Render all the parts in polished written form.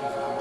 Yeah.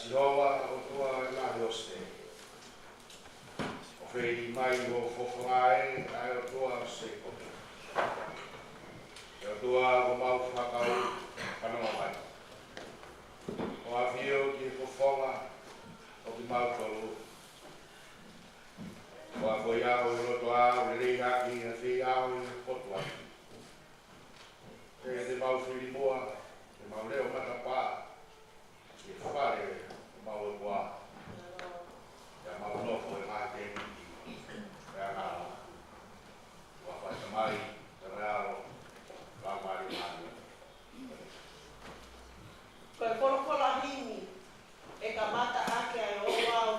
Sihoa o tua na hoste. O wheri mai o whowhai ai o tua seko. E o tua o mau whakau whanonga mai. O a whio ki whowhonga o ki mau tolu. O a koi au i roto au le rei haki a whi au i potua. E te mau whiri mua, te mau leo mata pā. E whare o mau e kua. Ia mau nofo e mā te miti. E a ngāra. Ua whai te mai, te rearo, la mari mani. Koe kolokola hini, e ka mata ake ai o wā o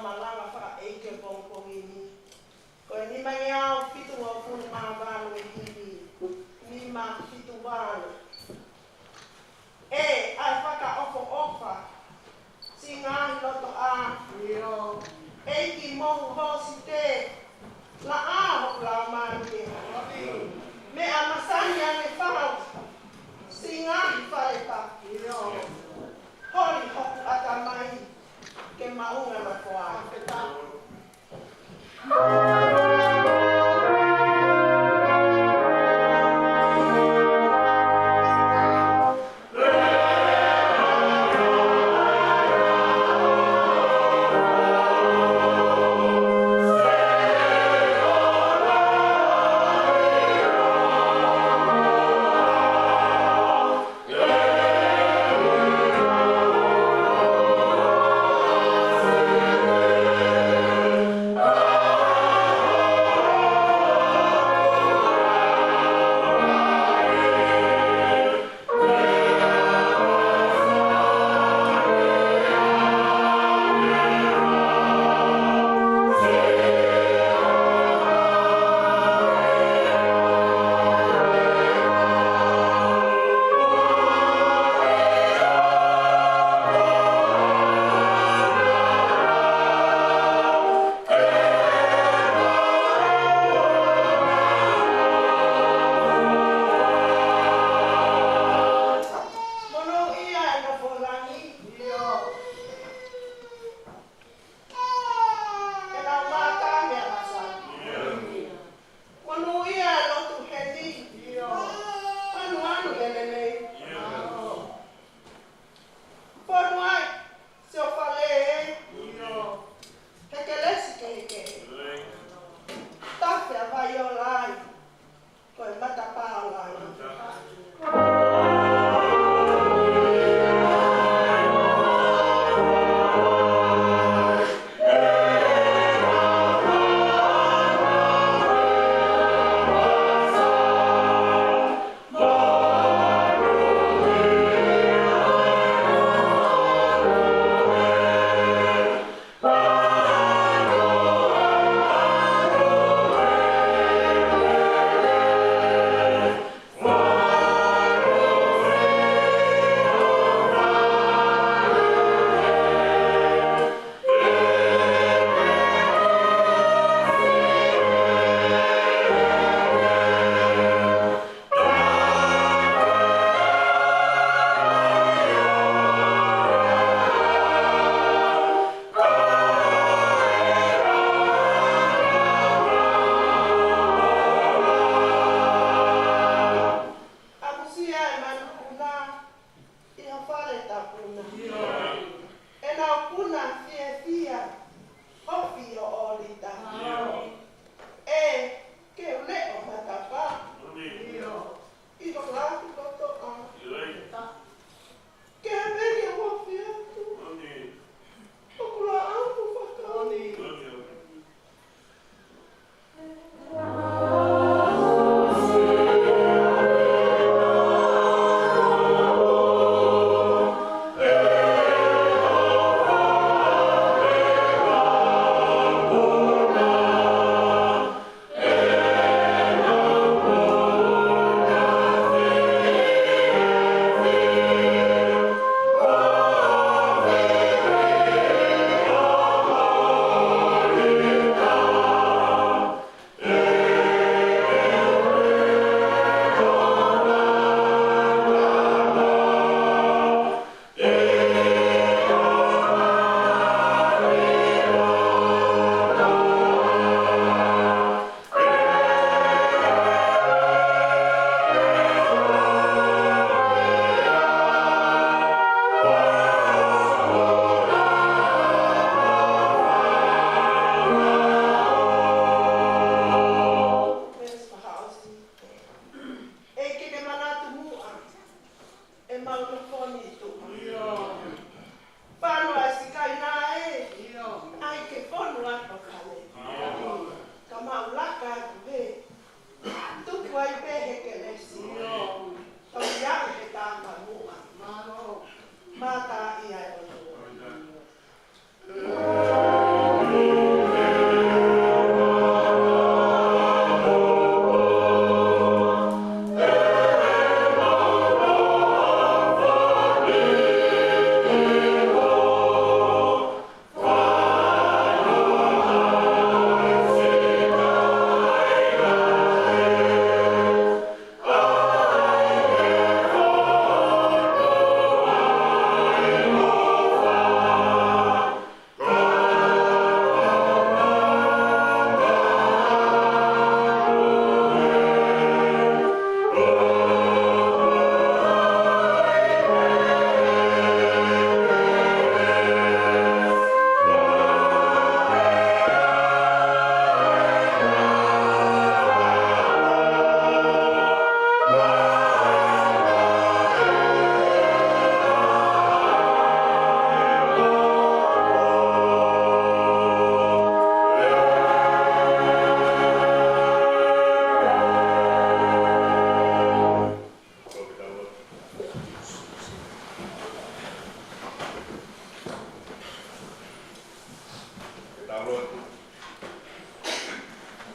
Marotu.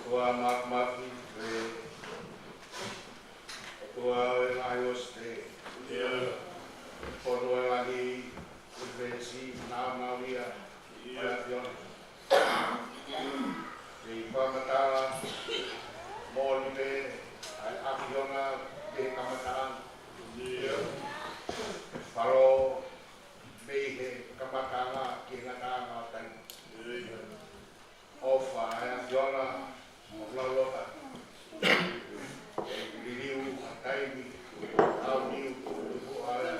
Tua maki tua ngai oste. Pono lagi konvensi nama dia. Mafion. Di Pamatala Molde Afiona de Kamataan. Faro Behe Kamatanga Kinatanga Tan. Ofa Afiona Lolota. Liu Taimi Auni Kuala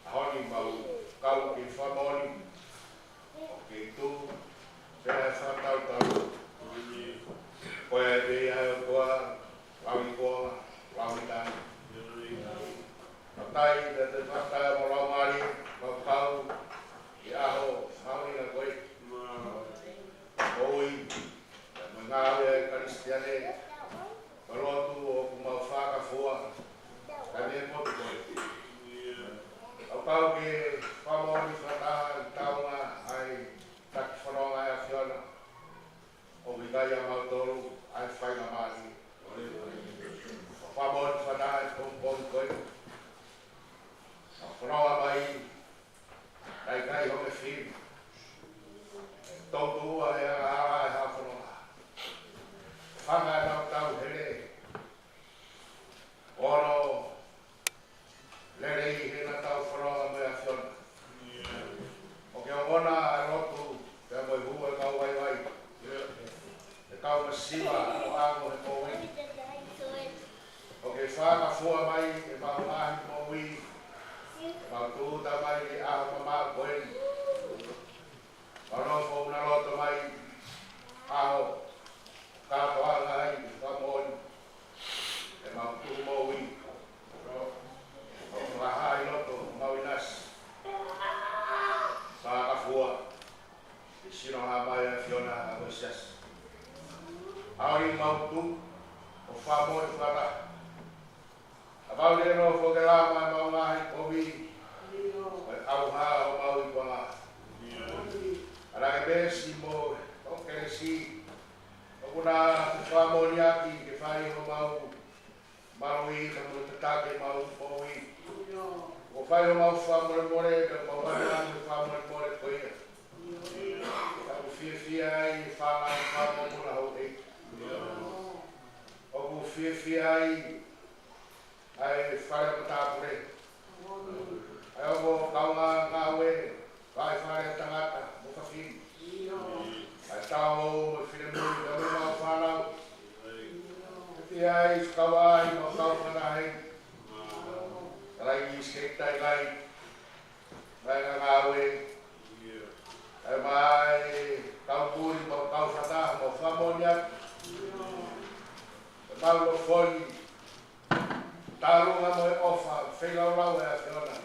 Honi Mau Kau Ki Famoni. Oke itu saya tahu koe dia koa lawitan patai dan patai mau mari mau kau ya ho kami nak koe oi mengawe Kristiane kalau tu aku mau faka fua kami mau koe kau ke famoni fata tauna ai tak fronga ya fiona obligaya mau tolu ai fai na mari famon fata kompon koe fronga mai kai ho me fi todo ai ha fronga fanga na tau hele oro lerei he na tau fronga me a fiona oke ona rotu ya mo hu ka wai wai kau masima o ango he koe oke whanga fua mai e mau ahi moui mau tūta mai e aho mama koe mau nofo una loto mai aho kato anga hai ka mooni e mau tū moui o ngahai loto mau inas whanga fua e sino ha mai a Fiona a Moisias Auri mau tu o famo e fara. Abau le no fo ke la mai mau ngai kobi. Au ha o mau i kwa. Ara ke besi mo o ke si. O kuna famo ni aki ke fai o mau. Mau i ka mo tatake mau o i. O fai o mau famo le more ke mau mai famo le more koe. Ka fia ai famo muna ho e. O fia ai whare o tāpure. Ai o mo kaunga ngāwe, vai whare tangata, mo whawhiri. Ai tāo mo whine mui, ka mo mau whanau. Fia ai whakawa ai mo kau whanahei. Rai i skeitai lai, vai ngāwe. Ai mai kau puri mo kau whata, mo whamoniak. Paulo foi tarunga mo e ofa whailau lau e a Fiona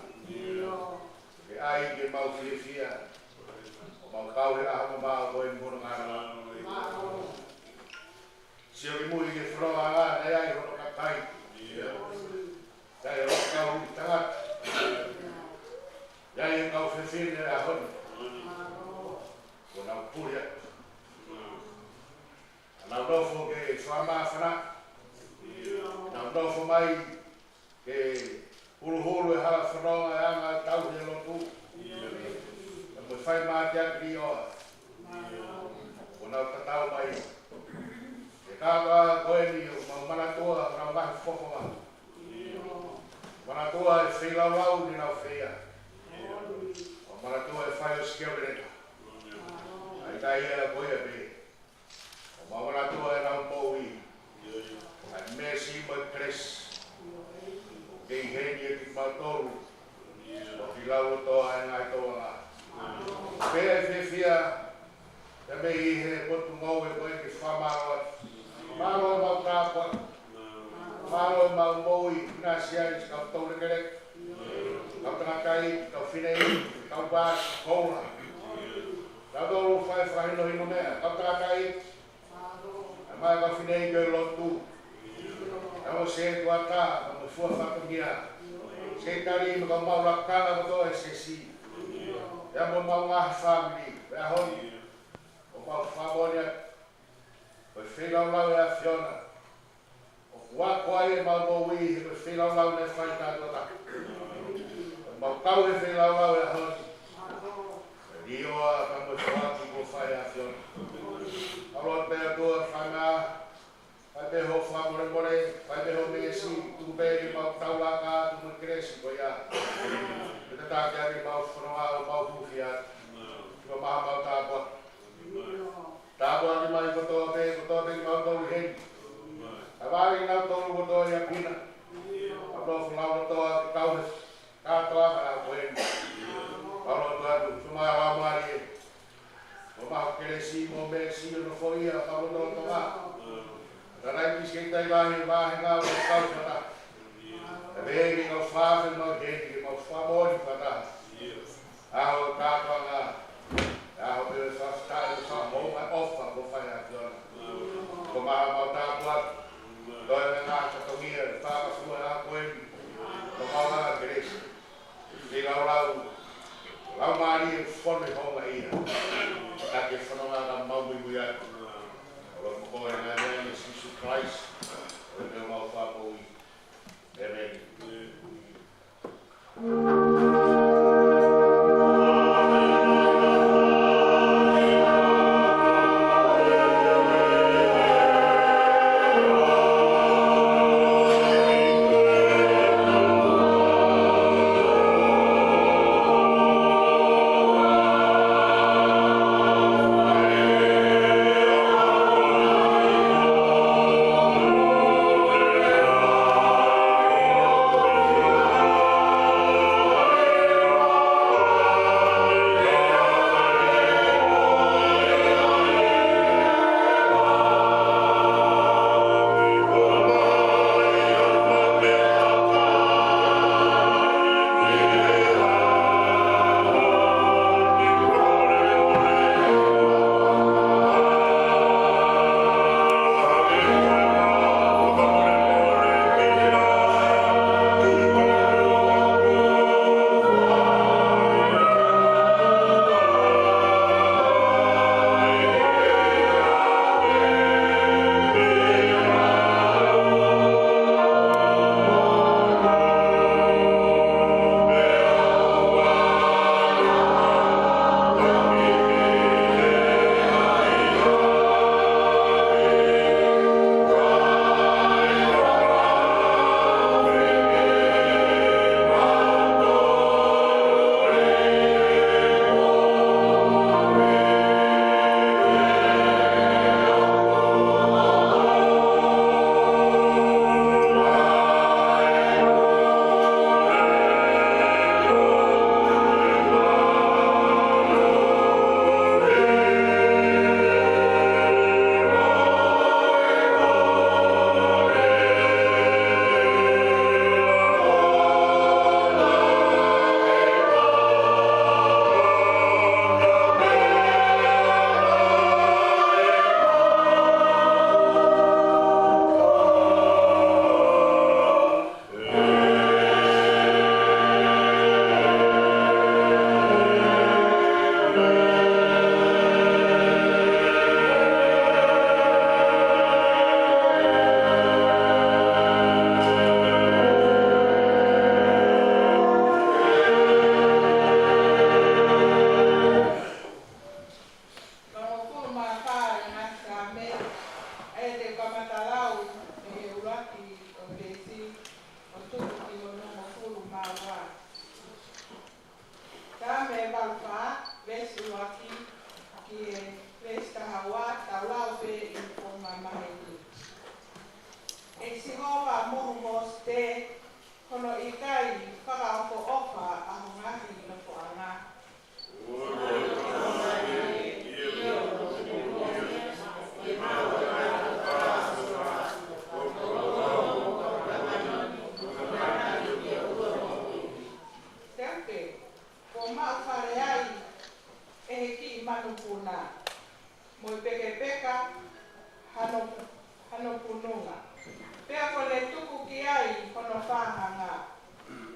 e ai ke mau fia o mau kau he aho maa koe muna ngana sio ki mui ke whroa ngā nei ai hono kakai tai o kau tangat iai e kau whiwhine a honi o nau puria nau nofo ke whamaa whana Nau nofo mai ke hulu e hala whanonga e anga tau he lotu. Na mui whai māti akri oa. O nau tatau mai. E kāka koe ni o mau manatua nau mahi whoko mahu. Manatua e whailau lau ni nau whaia. O manatua e whai o skeureta. Ai tai e koe a pe. O mau manatua e nau pou i. Ai mesi mo kres ke heni e ki mautolu o ki lau toa e ngai toa ngā pēa e whiwhia te me i he potu ngau e koe ki whamaro whamaro e mau kāpua whamaro e mau moui nā siaris kau taure kerek kau tangakai kau whinei kau bās koura kau tolu whai whahino hino mea kau tangakai mai ka whinei koe lotu Kau se tuata, kau fua whakamia. Se tari, kau mau rakana koto e se si. Ya mo mga family, ya hoi. O mau famonia. O whilau lau e a Fiona. O wako ai e mau mo wi, o whilau lau ne whai tātona. O mau kau e whilau lau e a hoi. Rio a ka mo whaki ko whai a Fiona. Alo te a tua whanga. Pai te ho whamore more, pai te ho mesi, tu beri mau taulaka, tu mo kresi ko ia. Te tāke ari mau whanoa o mau huwhi a. Tua maha mau tāpua. Tāpua ni mai kotoa te mau tau hei. A wāri nau tolu kotoa ia pina. A tofu lau kotoa te kauhes. Kātoa ka nau kohen. Alo tuatu, sumai awa maari e. O maha kresi mo mesi o no foia, kau kotoa tonga. Tarai kiskei tai wahi ngā o kau whata. E wehi ngau whāwhi ngau hei, ngau whamori whata. Aho kātua ngā. Aho te whastai o whamou, mai ofa ko whai a Fiona. Ko maha mau tāpua. Toi me ngā katongia, whāwasua ngā koeni. Ko mau ngā Grace. Te lau lau. Lau maari e whone honga ia. Take whanonga ka maumui mui atu. Ko e ngā rei e Jesus Christ, o te mau whāpoi. Amen.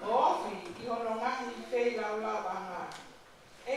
Ofi, i hono ngahi whei lau lau anga. E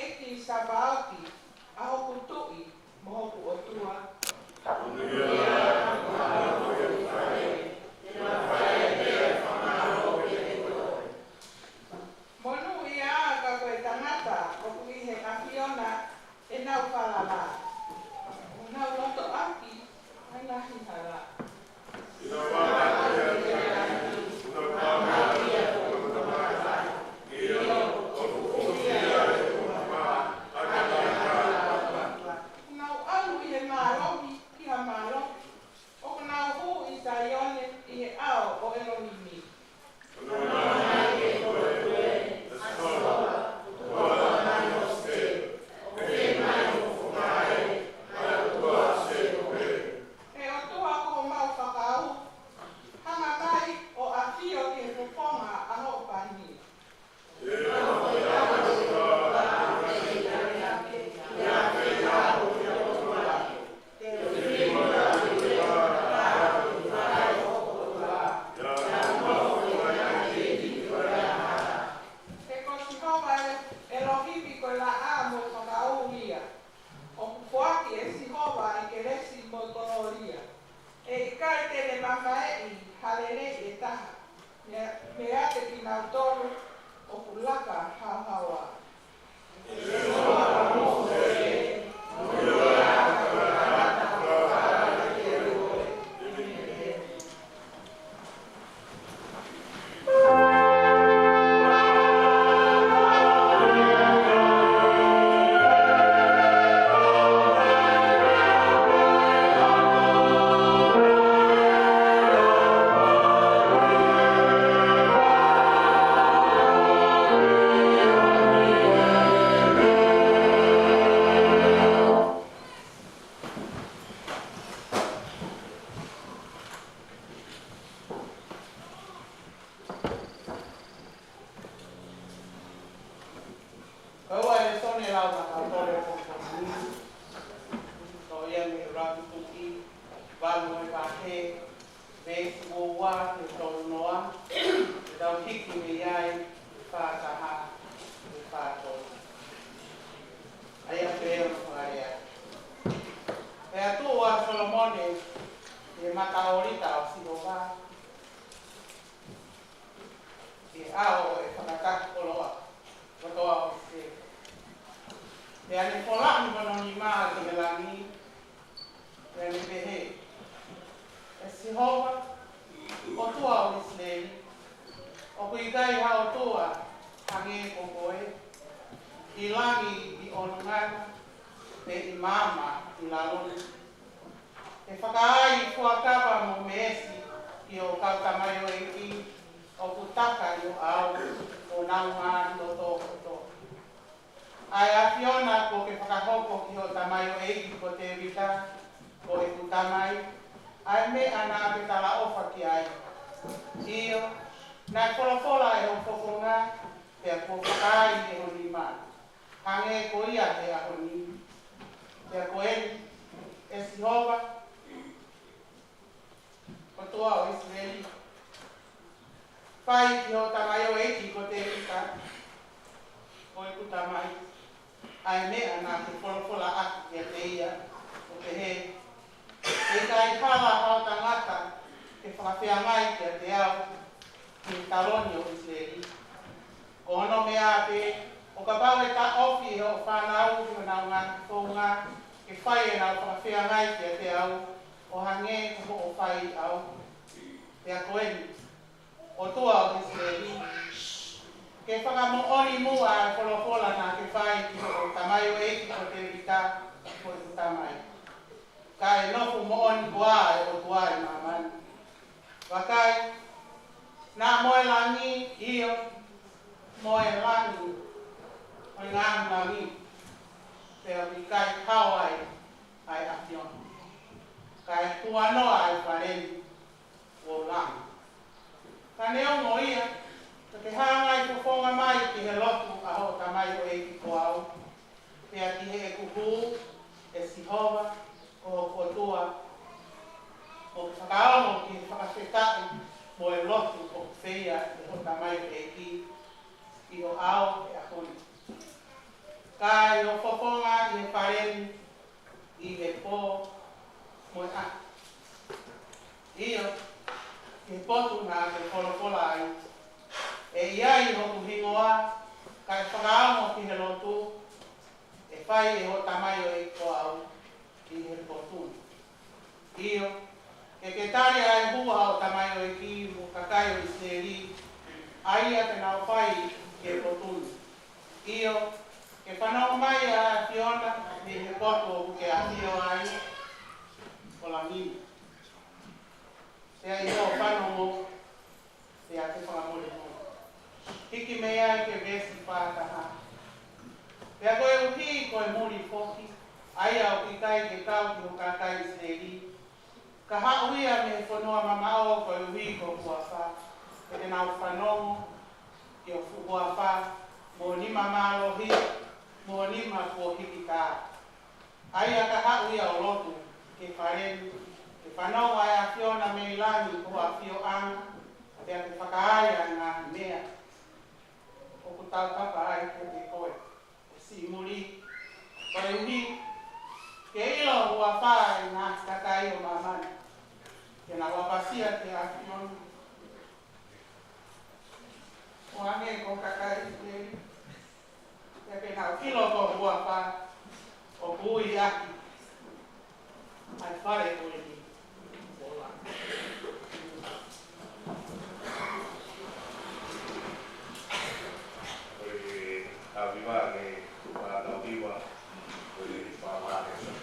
me ate ki nau tolu o kulaka hawa. Wange con cacaíz, ya que no kilo con guapa, o bui aquí, al fare quelli. Avivare la viva di parlare.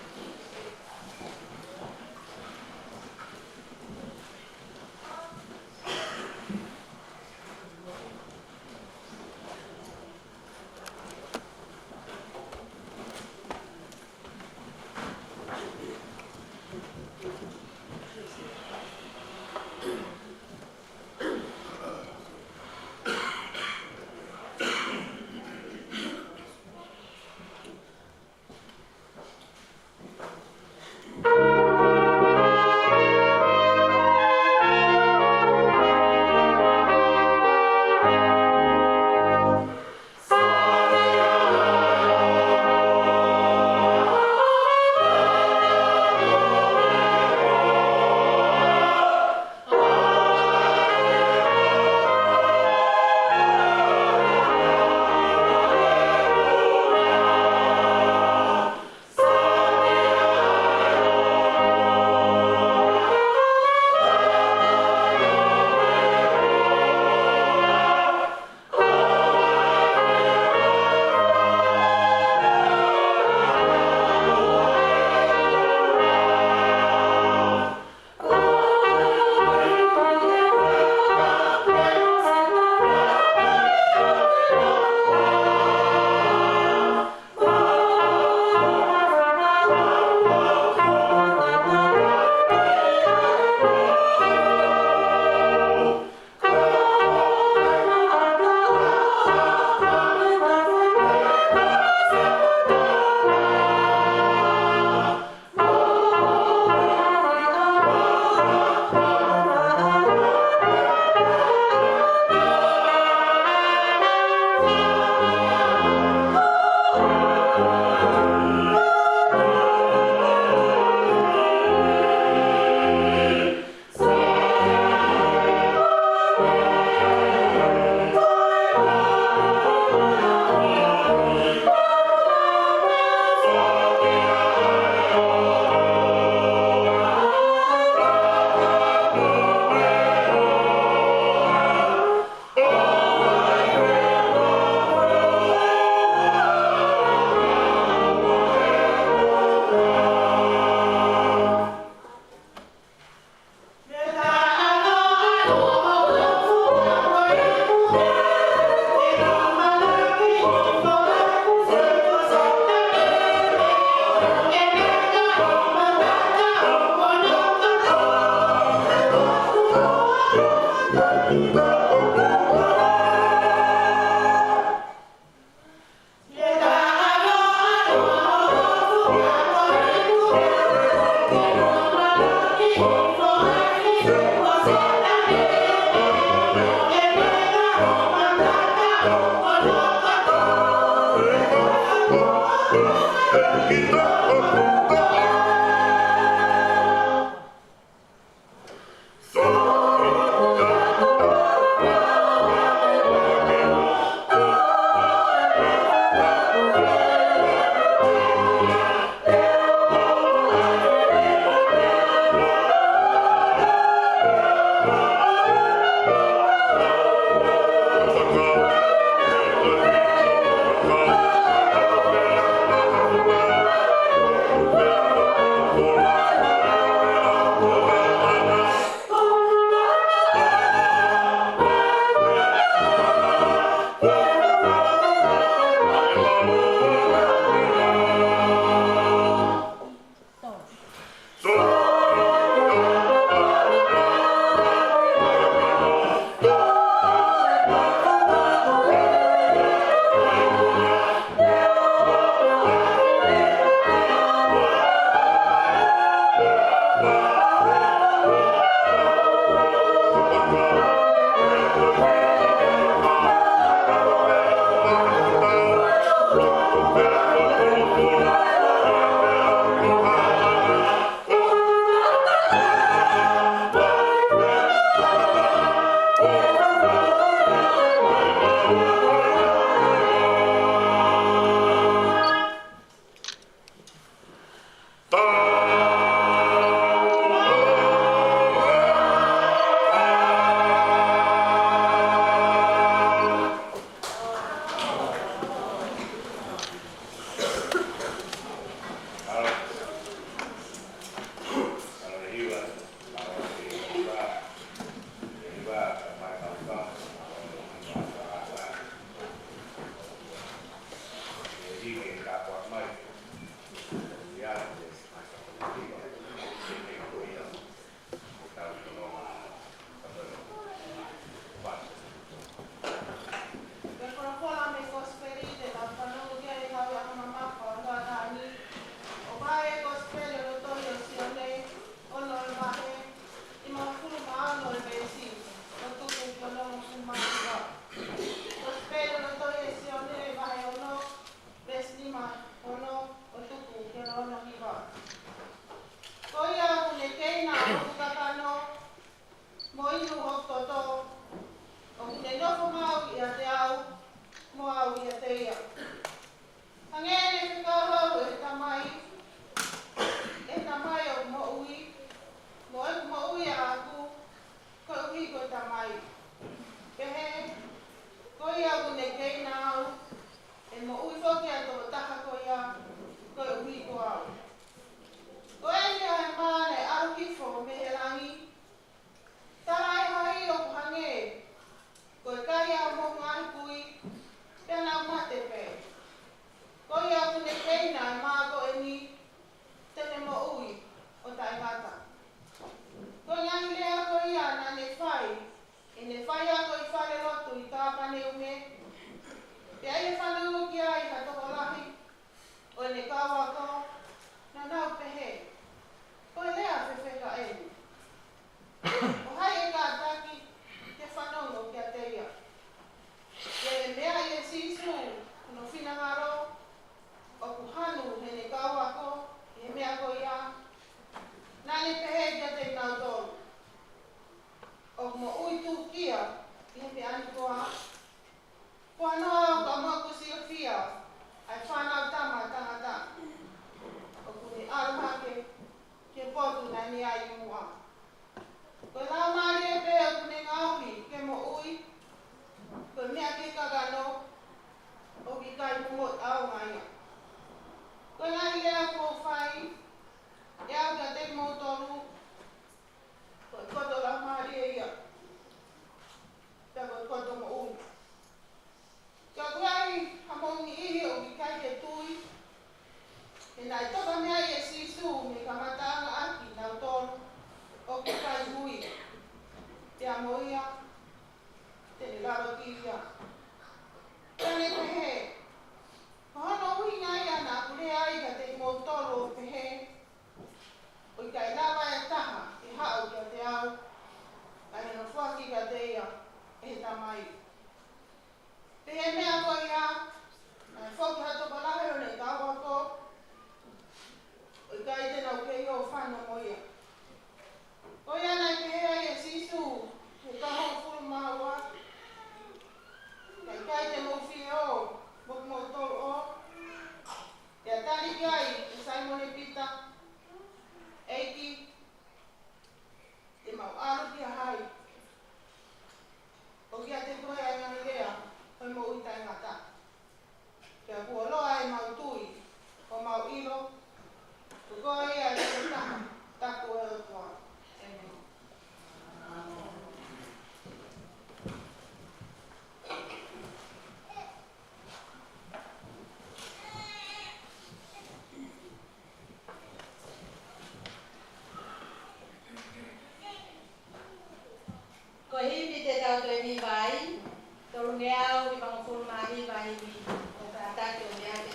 Torneau di mga formahi bahi di o kata torneau di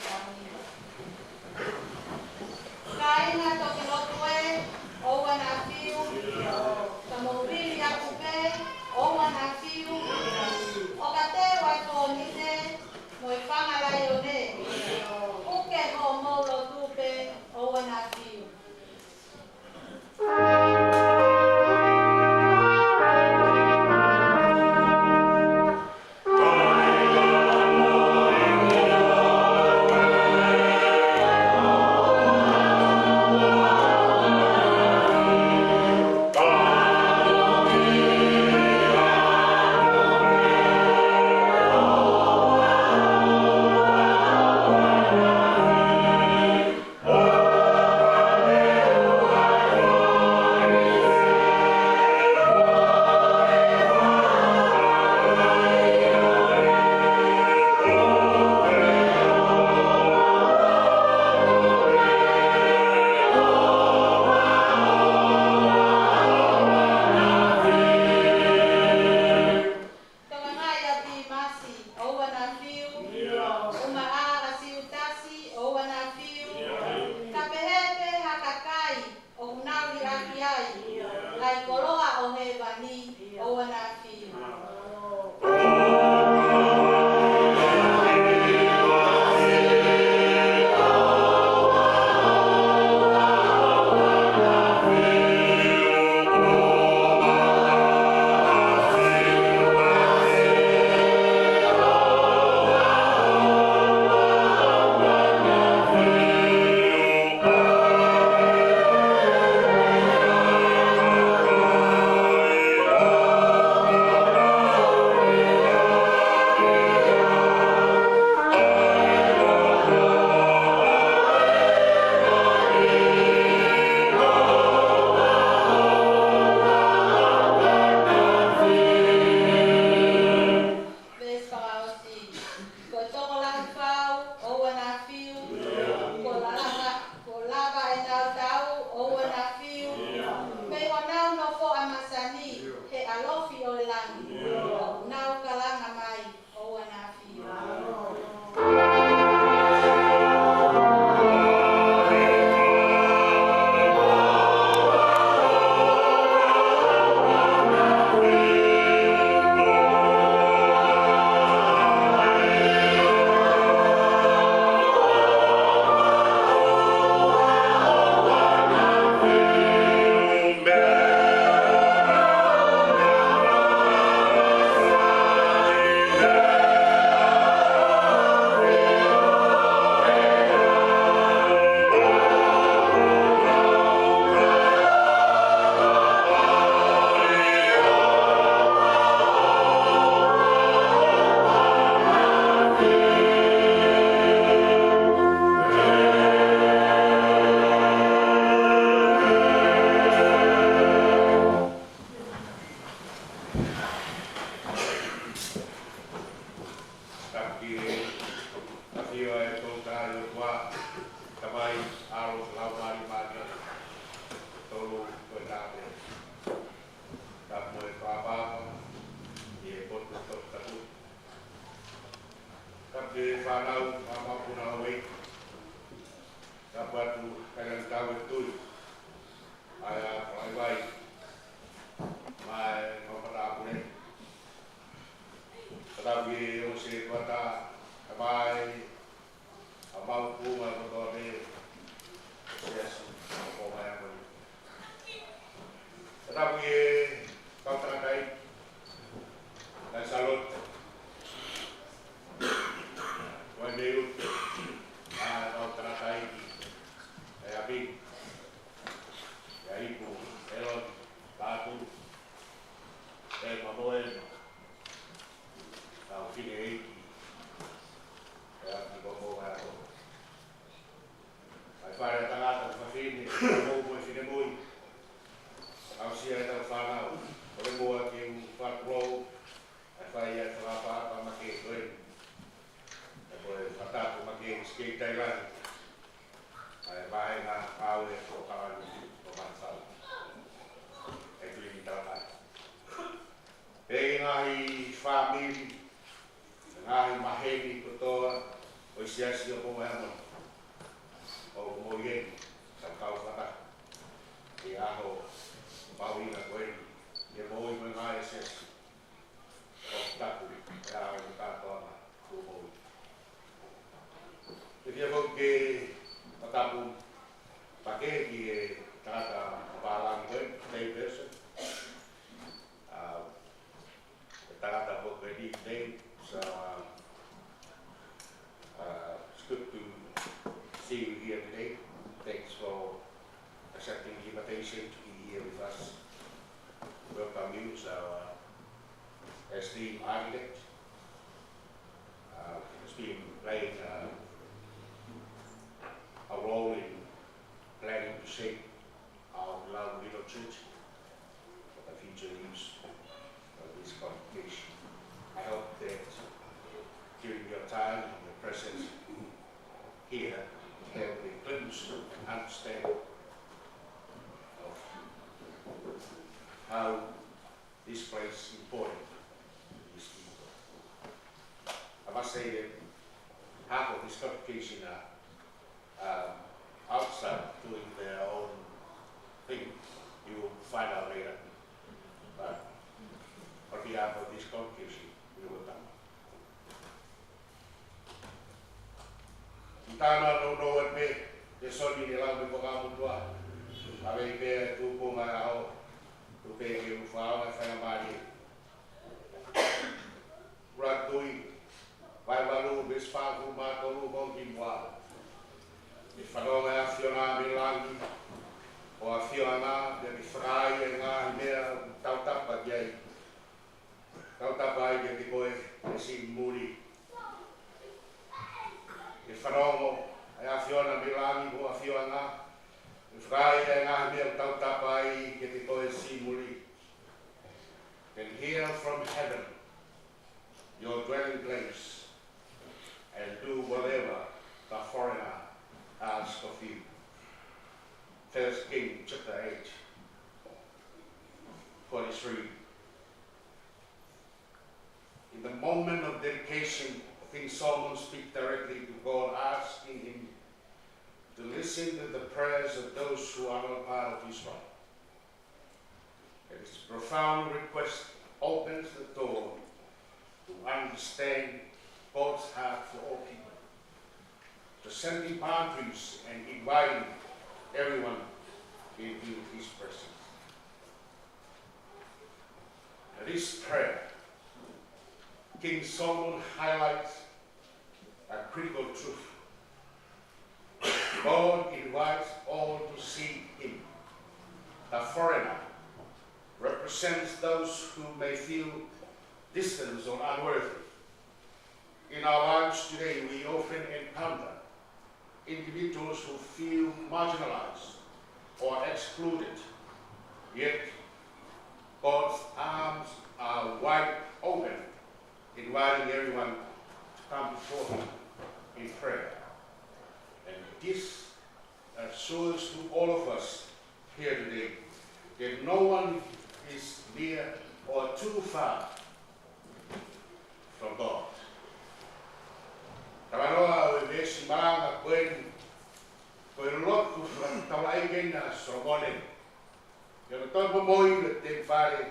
Mo mo fine mo. Au sia ta whanau. Ore moa ke u whakurou. A whai a whapapa ma ke koe. E koe whatapu ma ke skei tailani. A wahe ngā pāu e whokawani o mansau. E tui ni tau nai. E ngahi whamiri. Ngahi maheni kotoa. O siasi o po mea mo. O mo ieni. Sa kau whata. E aho. Pauina koe. E mo i me ngai siasi. O tapu. E aho i tātoa na. Kuhoi. E kia kau ke tapu. Pake ki e tāta pālangi koe. Day person. E tāta po koe di day. So it's good to see you here today. Thanks for accepting the invitation to be here with us. Welcome you as our esteemed architect. Has been playing a role in planning to shape our beloved little church for the future use of this congregation. I hope that during your time and your presence here, you have a glimpse and understanding of how this place is important to these people. I must say that half of this congregation are outside doing their own thing. You will find out later. But on behalf of this congregation, we will come. Tana no no e me te soni ni lau me poka mutua. Ave i pe tupu mai ao. Tupe ke ufao e whaia mari. Ratui. Vai walu bes whaku mātoru kongi mua. I whanonga a whiona me langi. O a whiona me mi whrai e ngā i mea tautapa ki ai. Tautapa ai ke te koe e si muri. E whanongo, e a whiona me langi o a whiona. E whai e ngā mea tautapa ai ke te koe si muri. Can hear from heaven your dwelling place and do whatever the foreigner asks of you. 1 Kings chapter 8, 43. In the moment of dedication, King Solomon speaks directly to God, asking him to listen to the prayers of those who are not part of Israel. And his profound request opens the door to understand God's heart for all people, transcending boundaries and inviting everyone into his presence. And this prayer, King Solomon highlights a critical truth. God invites all to see him. The foreigner represents those who may feel distant or unworthy. In our lives today, we often encounter individuals who feel marginalized or excluded. Yet, God's arms are wide open, inviting everyone to come before him in prayer. And this assures to all of us here today that no one is near or too far from God. Tawanoa o vesi manga koen loku tawai kena sorgone. Yo topo moi te fare.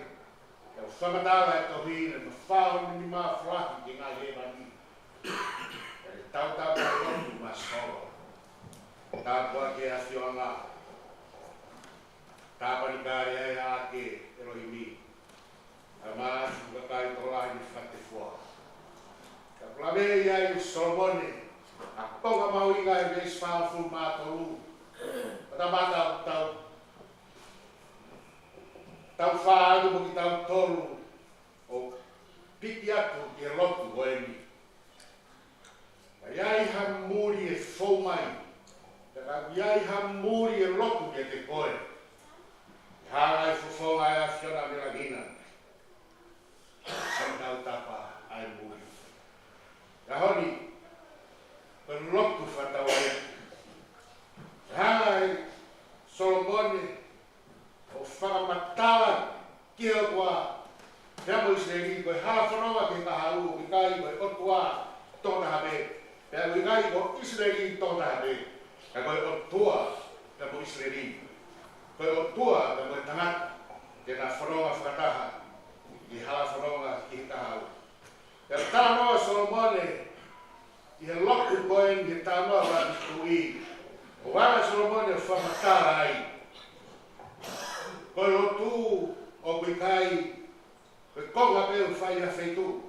Yo whamatala e tohi na mawhao ni ma whahi ki ngā lewani. E tau tau tau loku ma soro. Tāpua ke a whionga. Tāpani kāre ai a ke e rohi mi. A maa whakai tolai ni whate fua. Ka plame iai Solomone. A ponga mauinga e veis whāwhu mātoru. Patamata tau whāadu mo ki tau toru o piti atu ki e lotu o eni. Ka iai ha muri e whau mai. Ka Iai hamuri e lotu ke te koe. Hanga i fufonga e afiona me lagina. Santau tapa ai muri. Ka honi, per lotu whatau ai. Hanga i Solomone o whakamatala kia kua Pea mo Israeli koe hala whanonga ke ka hau ki kai koe otua tōna habe. Pea koe kai ko Israeli tōna habe. Ka koe otua ka mo Israeli. Koe otua ka koe tangata ke na whanonga whakataha ki hala whanonga ki ka hau. Pea tānoa Solomone i he loku koe ni tānoa wani kui. O wala Solomone whamatala ai. Koe otu o koe kai koe konga peo whai a whaitu.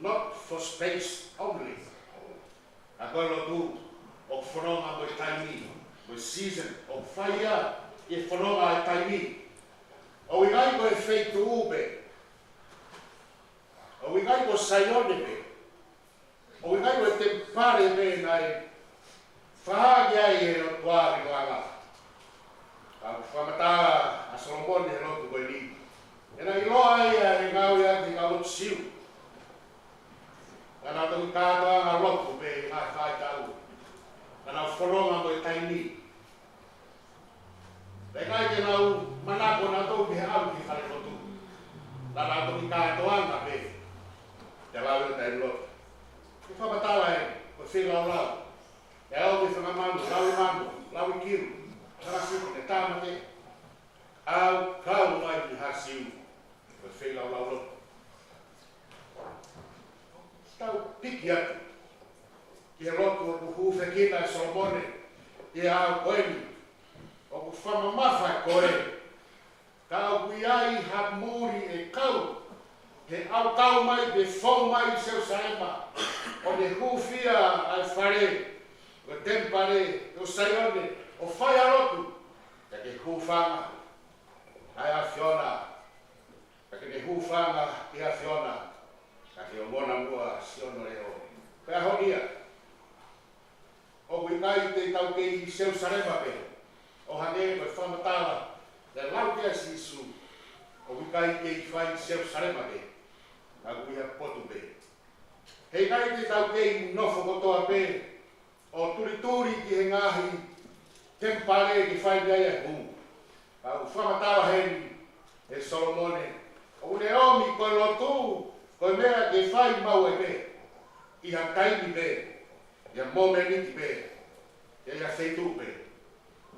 Not for space only. A koe lotu o whanonga moe taimi. Moe season o whai a e whanonga e taimi. O ingai koe whaitu upe. O ingai koe saione pe. O ingai koe te pare pe nai whahagi ai e o tuari langa. Ka whamata a Solomone he lotu koe ni. E na iloa ia e ngau ia ki ngau lotu siu. Ka nā toki kātoa ngā lotu pe ngā whai tau. Ka nā whanonga mo i taini. Te kai ke nau manako nā tau ki he au ki whare lotu. Ka nā toki kātoa ngā pe. Te lau e taini lotu. Ki whamatala e, ko whilau lau. E au ki whangamanu, lau i manu, lau i kiru. Tarasiku te tāmate. Au kau mai ki hasiu. Ko whilau lau lotu. Tau piki atu. Ki he lotu o kuhu whekina e Solomone. I au koeni. O ku whamamafa koe. Ka au kui ai ha muri e kau. He au kau mai be whau mai seu saema. O ne hufia ai whare. O tempare. O saione. O whai arotu. Ka ke hufanga. Ai a Fiona. Ka ke hufanga i a Fiona. Ka ke o mona mua siono reo. Pea honia. O kui ngai te tau kei i seu sarema pe. O hane koe whamatala. Le lau kea sisu. O kui kai kei whai seu sarema pe. Ka kui ha potu pe. Hei ngai te tau kei nofo kotoa pe. O turi ki he ngahi. Tempare ki whai ngai e hu. Ka u whamatala heni. E Solomone. O ne omi koe lotu. Koe mea ke whai mau e pe. I ha taimi pe. Ia momeniti pe. Ia whaitu pe.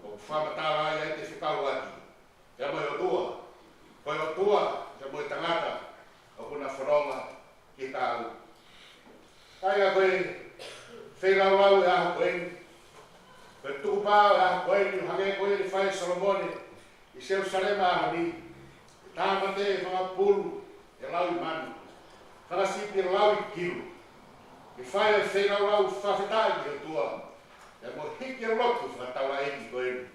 O whamatala ai te whikau ati. Ia moe o tua. Koe o tua. Ia moe tangata. O kuna whanonga ki tāu. Kai a koe whailau lau e aho koeni. Koe tukupāo e aho koeni. Hage koe ni whai Solomone. I seu sarema aho ni. Tāmate e mga pulu. E lau i manu. Whakasipi e lau i kiru. I whai e whailau lau whawhetai ki o tua. E mo hiki e lotu whatawa eki koeni.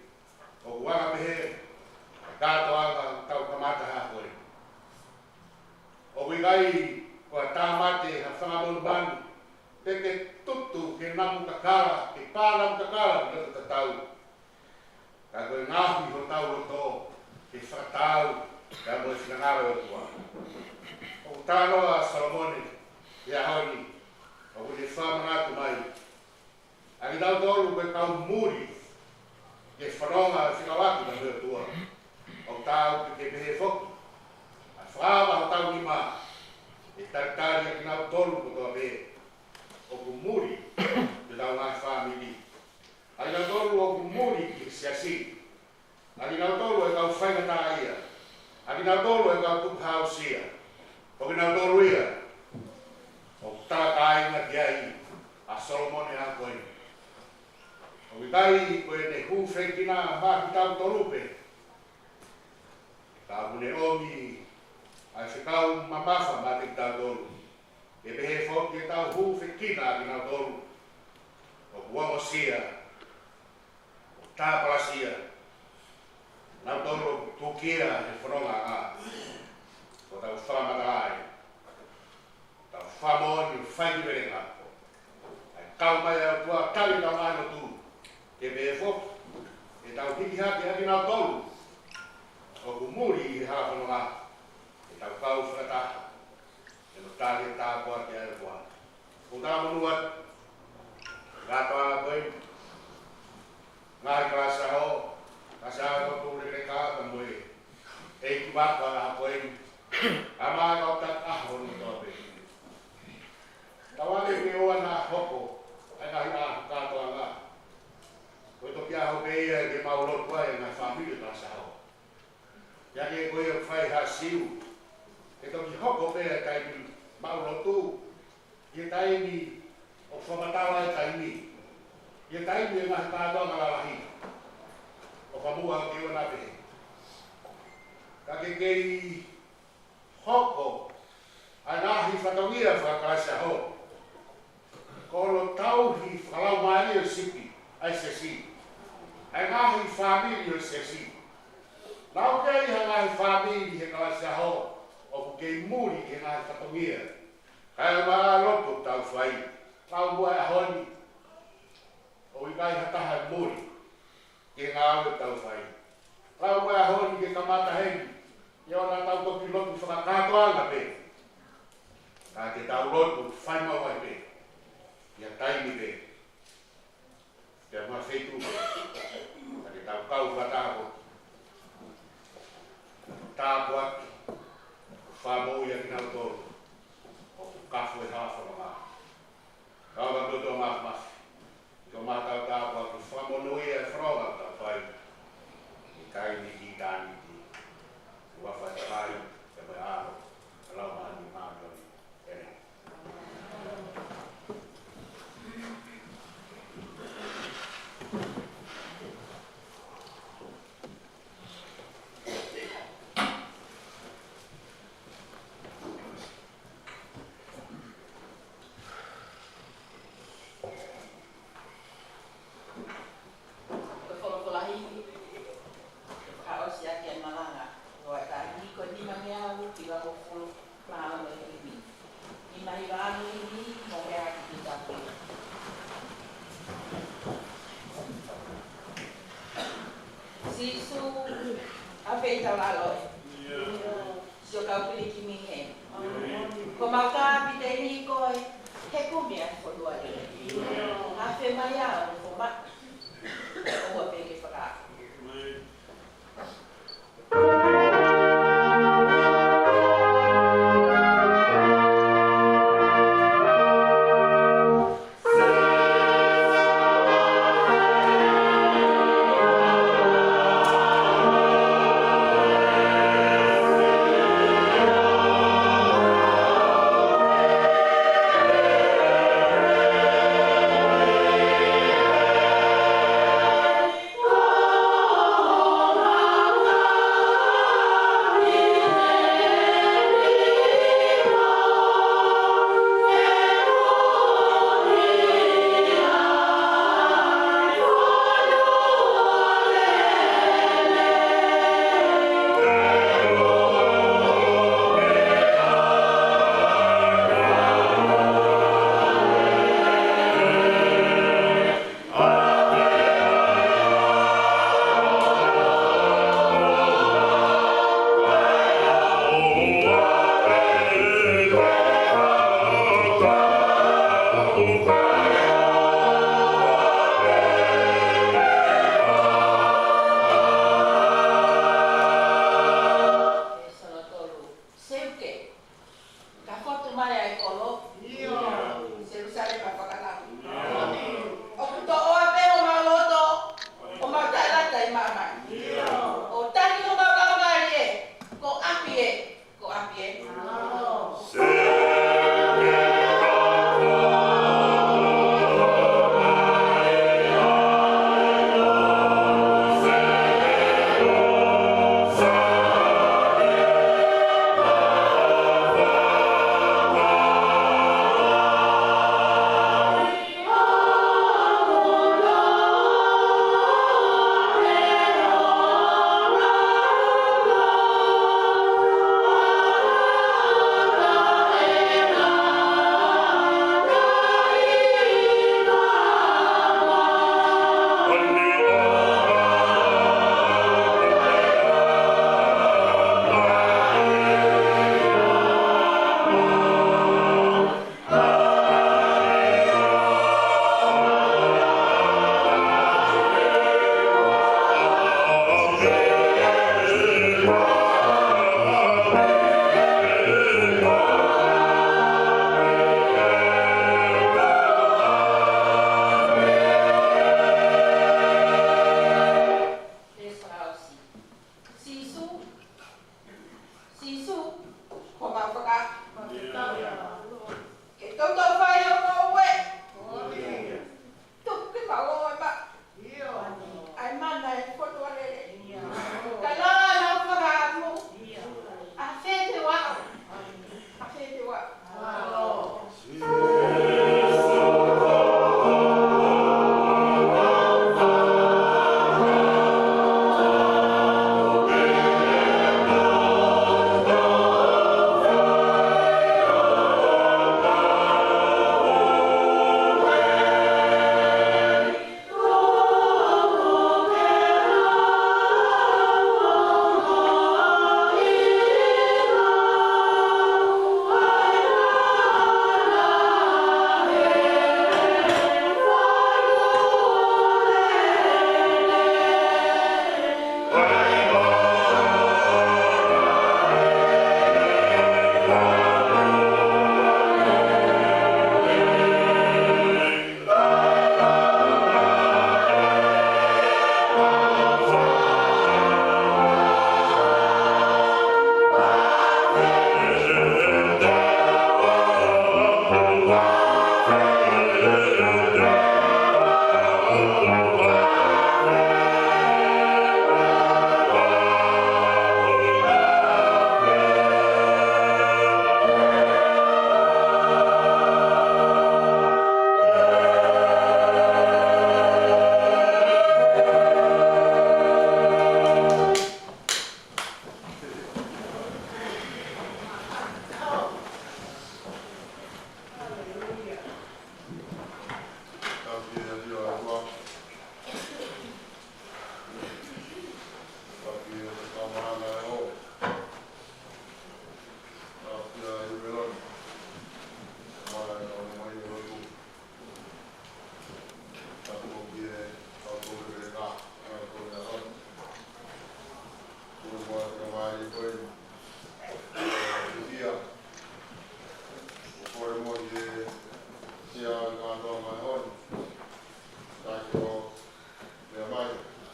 O kuanga mehe. Kāto anga tau kamata ha koeni. O wigai ko tāmate ha whangamonu manu. Peke tutu ke namu kakara. Ke pānamu kakara ki lotu tatau. Ka koe ngahi ho tau o tō. Ke whakatau. Ka mo e whinangare o tua. O tānoa Solomone. Ia haoni. O kune whamangatu mai. Aki tau tolu koe kau muri. Ke whanonga whikawaki na mea tua. O tau ke pehe foki. A whawa o tau ni maa. E taritari aki nau tolu ko toa me. O ku muri. Te tau ngai whamili. Aki nau tolu o ku muri ki siasi. Aki nau tolu e kau whaingata ia. Aki nau tolu e kau tukhao sia. O ki nau tolu ia. O tākai na ki ai. A Solomone a koeni. O wikai koe ne hūwhekina maki tau tolupe. Ka mune omi ai whikau mamafa maki tau tolu. E pehe whoki e tau hūwhekina ki nau tolu. O kuongo sia. O tāpala sia. Nau tolu tukia e whanonga ngā. O tau whamatarai. Tau whamoni whaingiwerenga. Ai kau mai au tua kari nau ngāno tū. ke be fo e tau kiki haki haki nau tolu o ku muri i hawhanonga e tau kau whakata e no tāre tāpua ke aere kua o tā monua gātoa koe ngai klasa ho kasa ho tūre ke kāta moe e ki waka a koe a maa kau tak aho ni tōpe tawane ke oa nā hoko ai ngahi a kātoa ngā koe toki aho ke ia ke mauro kua e ngai whamiri klasa ho ya ke koe o whai ha siu e toki hoko pēr taimi mauro tū i taimi o whamatawa e taimi i taimi e ngahi kātoa ngā lahi o whamua o ke ona pehe ka ke kei hoko ai ngahi whatongia whakaisa ho kolo tauhi whalau maari o sipi ai se si ai ngahi whamiri o se si nau kei ha ngahi whamiri he kaisa ho o ku kei muri ke ngahi whatongia kai maa lopo tau whai tau mua e honi o i kai hataha muri ke ngā aue tau whai tau mua e honi ke kamata hengi i ona tau toki lopu whakakātoanga pe ka te tau lopu whai mawai pe ia taimi pe te mua wheitu pe ka te tau kau whatako tāpua whamou ia ki nau tōru o ku kafu e hawha mga kau ka toto mawhmawhi ko mātau tāpua ku whamonui e whronga tau whai i kai ni ki tāni ki wawha e whai e mai aro e lau mahani māmioni ene Ko maka pite ni koe he kumia ko duare. Ha fe mai au